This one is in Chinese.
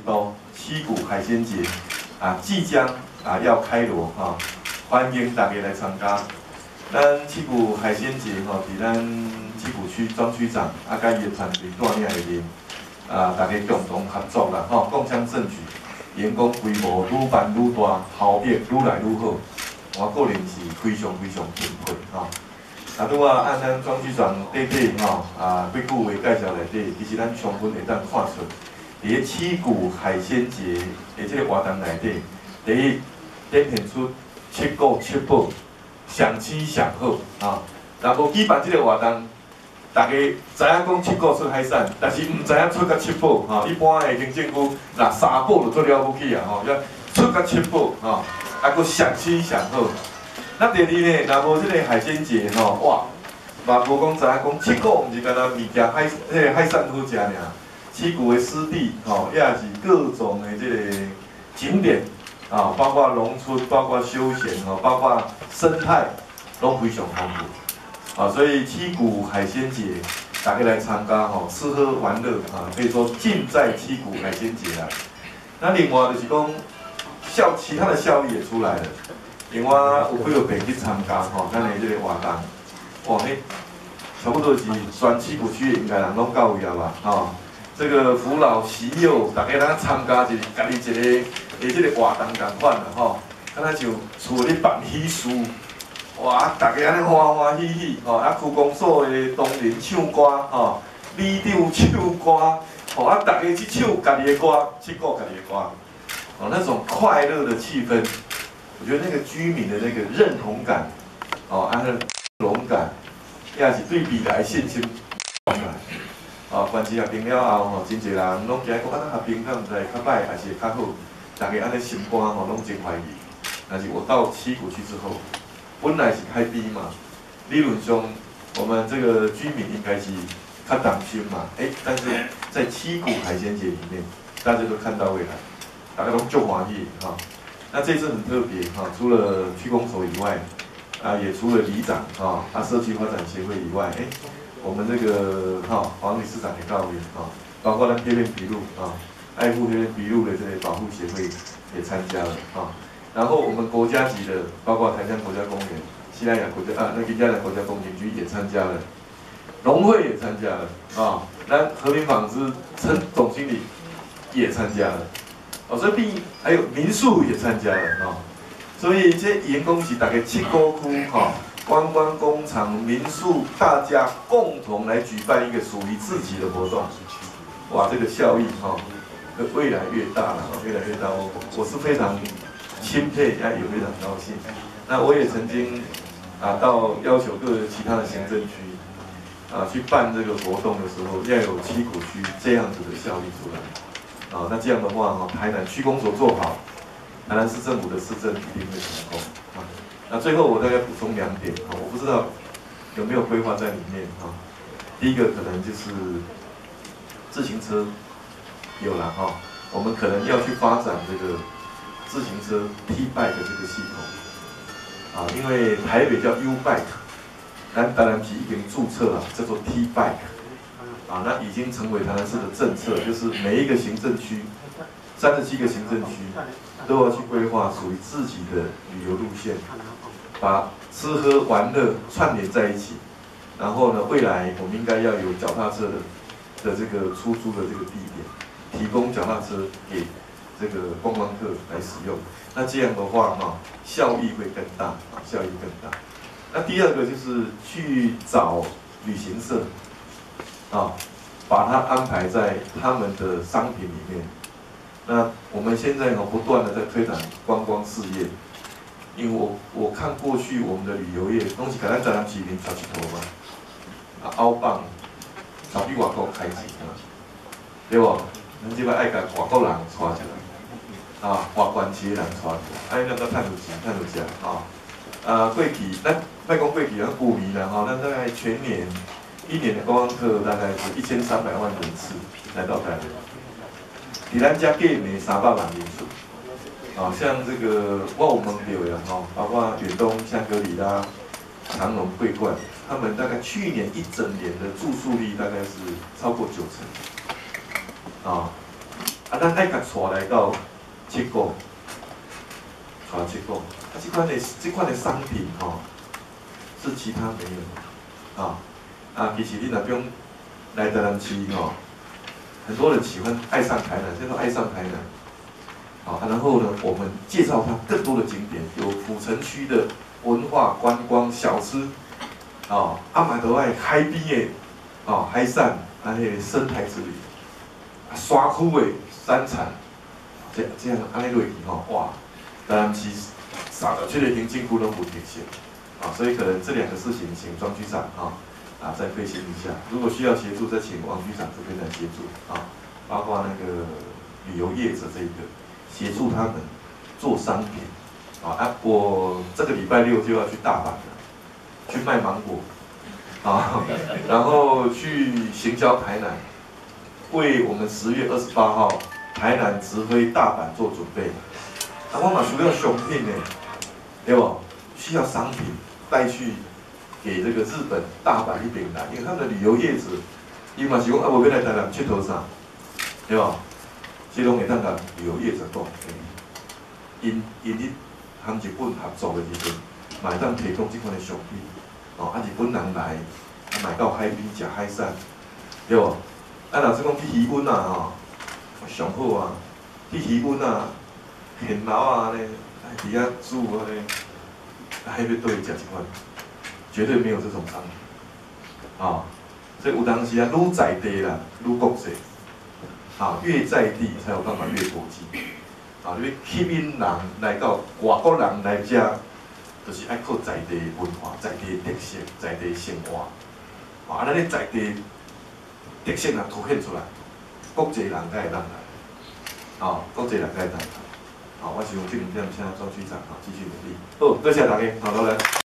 都七股海鲜节即将要开锣欢迎大家来参加。咱七股海鲜节伫咱七股区庄区长甲伊的团队带领下面大家共同合作啦共襄盛举，员工规模愈办愈大，效益愈来愈好。我个人是非常敬佩拄按咱庄区长短几句话介绍内底，其实咱充分会当看出，伫个七股海鲜节的这个活动内底，第一展现出七股七宝，上鲜上好若无举办这个活动，大家知影讲七股出海产，但是唔知影出甲七宝一般的行政区若三宝就做了不起要出甲七宝佫上鲜上好。那第二呢，若无这个海鲜节哇，嘛无讲知影讲七股毋是干那物件海产好食尔，七股的湿地也是各种的这个景点包括农村，包括休闲包括生态，拢非常丰富所以七股海鲜节大家来参加吃喝玩乐可以说尽在七股海鲜节啦。那另外就是讲其他的效益也出来了。因为我有几个朋去参加咱的这个活动，哇，差不多是全七股区的应该人拢到位啊吧，这个父老媳幼，大家咱参加一家己一个这个活动同款啦敢若像厝咧办喜事，哇，大家安尼欢欢喜喜区公所的同仁唱歌里长唱歌大家去唱家己的歌，七股家己的歌那种快乐的气氛。我觉得那个居民的那个认同感，那荣感，也是对未来信心上来。关系合并了后真侪人拢惊讲咱合并，敢毋知较歹还是较好，大家安尼心肝拢真怀疑。但是我到七股去之后，本来是开低嘛，理论上我们这个居民应该是较担心嘛，但是在七股海鲜节里面，大家都看到未来，大家都足欢喜那这次很特别除了区公所以外，也除了里长社区发展协会以外，我们这个黄理事长也到位包括咱黑面琵鹭爱护黑面琵鹭的这个保护协会也参加了然后我们国家级的，包括台江国家公园、西南亚国家金嘉南国家风景区也参加了，农会也参加了咱和平纺织陈总经理也参加了。所以还有民宿也参加了所以这员工是大概七股区观光工厂、民宿，大家共同来举办一个属于自己的活动，哇，这个效益会越来越大了，越来越大。我是非常钦佩，也非常高兴。那我也曾经到要求各其他的行政区去办这个活动的时候，要有七股区这样子的效益出来。那这样的话台南区公所做好，台南市政府的市政一定会成功那最后我大概补充2点我不知道有没有规划在里面第一个可能就是自行车有了我们可能要去发展这个自行车 T-Bike 这个系统因为台北叫 U-Bike， 咱台南市已经注册了，叫做 T-Bike。那已经成为台南市的政策，就是每一个行政区，37个行政区都要去规划属于自己的旅游路线，把吃喝玩乐串联在一起。然后呢，未来我们应该要有脚踏车的这个出租的这个地点，提供脚踏车给这个观光客来使用。那这样的话效益会更大，效益更大。那第二个就是去找旅行社。把它安排在他们的商品里面。那我们现在不断的在推展观光事业，因为我看过去我们的旅游业东西，可能在咱市民找一头嘛，澳棒，找比外国开钱对不？咱这摆爱甲外国人带起来，外关市的人带起来，咱个趁有钱，趁有食过去咱莫讲过去旧年啦咱大概全年。1年的观光客大概是1300万人次来到台北，比咱家计没300万人次。像这个我们有呀包括远东、香格里拉、长隆、桂冠，他们大概去年1整年的住宿率大概是超过90%。咱爱甲带来到七股，带七股。这款的商品是其他没有的其实你若讲来台南市很多人喜欢爱上台南，叫做爱上台南。然后呢，我们介绍它更多的景点，有府城区的文化观光小吃，嘛都爱海边的海产，迄个生态之旅，山区的山产，这样安尼落去哇，台南市这个行政区拢有特色所以可能这两个事情请庄局长再推荐一下，如果需要协助，再请王局长这边来协助包括那个旅游业者这一个。协助他们做商品，我这个礼拜6就要去大阪了，去卖芒果，然后去行销台南，为我们10月28号台南直飞大阪做准备。我嘛需要商品呢，对不？需要商品带去给这个日本大阪那边来，因为他们的旅游业者，伊嘛是讲我要来台南佚佗啥，对不？这拢会当甲旅游业者讲，因咧和日本合作的时阵，嘛会当提供这款的商品，日本人来，买到海边食海产，对无？若是讲去渔村上好去渔村现捞咧，伫遐煮咧，迄要倒去食这款，绝对没有这种商品，所以有当时愈在地啦，愈国际。越在地才有办法越国际。你要吸引人来到外国人来遮，就是爱靠在地文化、在地特色、在地生活。咱咧在地特色凸显出来，国际人才会当来。国际人才会当来。我希望这2点请庄局长继续努力。好，多谢大家，来。